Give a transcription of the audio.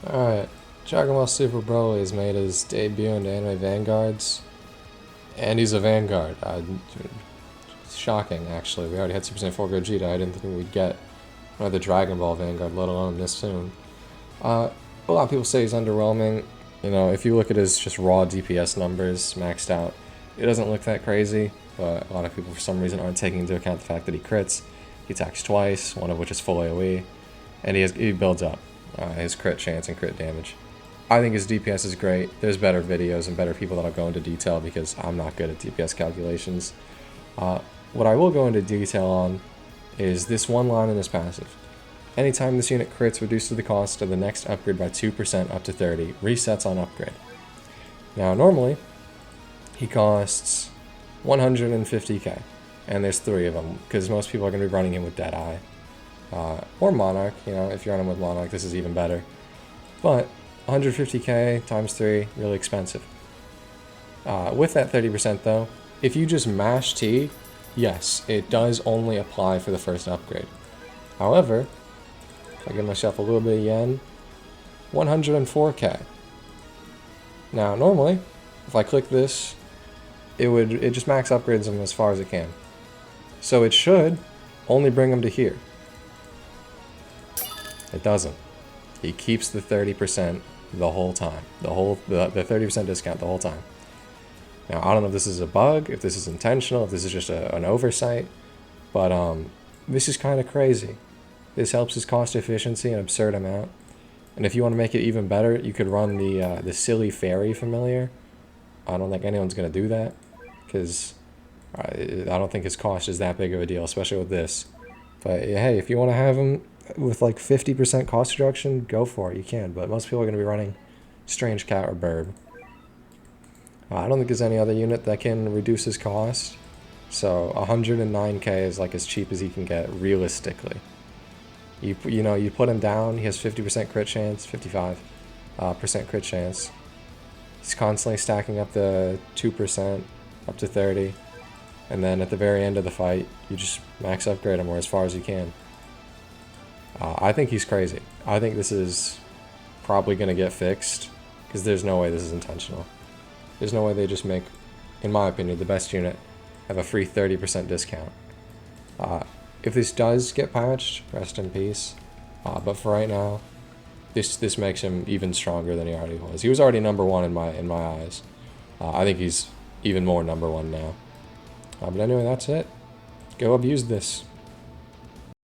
Alright, Dragon Ball Super Broly has made his debut in anime Vanguards, and he's a Vanguard. It's shocking, actually. We already had Super Saiyan 4 Gogeta. I didn't think we'd get another Dragon Ball Vanguard, let alone this soon. A lot of people say he's underwhelming. You know, if you look at his just raw DPS numbers, maxed out, it doesn't look that crazy, but a lot of people for some reason aren't taking into account the fact that he crits. He attacks twice, one of which is full AoE, and he builds up his crit chance and crit damage. I think his DPS is great. There's better videos and better people that'll go into detail because I'm not good at DPS calculations. What I will go into detail on is this one line in his passive. Anytime this unit crits, reduces the cost of the next upgrade by 2% up to 30, resets on upgrade. Now normally, he costs 150k, and there's 3 of them, because most people are going to be running him with Deadeye. Or Monarch, you know, if you're on him with Monarch, this is even better. But 150k times 3, really expensive. With that 30% though, if you just mash T, yes, it does only apply for the first upgrade. However, if I give myself a little bit of yen, 104k. Now normally, if I click this, it just max upgrades them as far as it can. So it should only bring them to here. It doesn't. He keeps the 30% the whole time. The 30% discount the whole time. Now, I don't know if this is a bug, if this is intentional, if this is just an oversight, but this is kind of crazy. This helps his cost efficiency an absurd amount. And if you want to make it even better, you could run the silly fairy familiar. I don't think anyone's going to do that, because I don't think his cost is that big of a deal, especially with this. But hey, if you want to have him with like 50% cost reduction, go for it, you can. But most people are going to be running Strange Cat or Burb. I don't think there's any other unit that can reduce his cost. So 109k is like as cheap as he can get realistically. You know, you put him down, he has 50% crit chance, 55% crit chance. He's constantly stacking up the 2% up to 30. And then at the very end of the fight, you just max upgrade him or as far as you can. I think he's crazy. I think this is probably going to get fixed, because there's no way this is intentional. There's no way they just make, in my opinion, the best unit have a free 30% discount. If this does get patched, rest in peace. But for right now, this makes him even stronger than he already was. He was already #1 in my eyes. I think he's even more #1 now. But anyway, that's it. Go abuse this.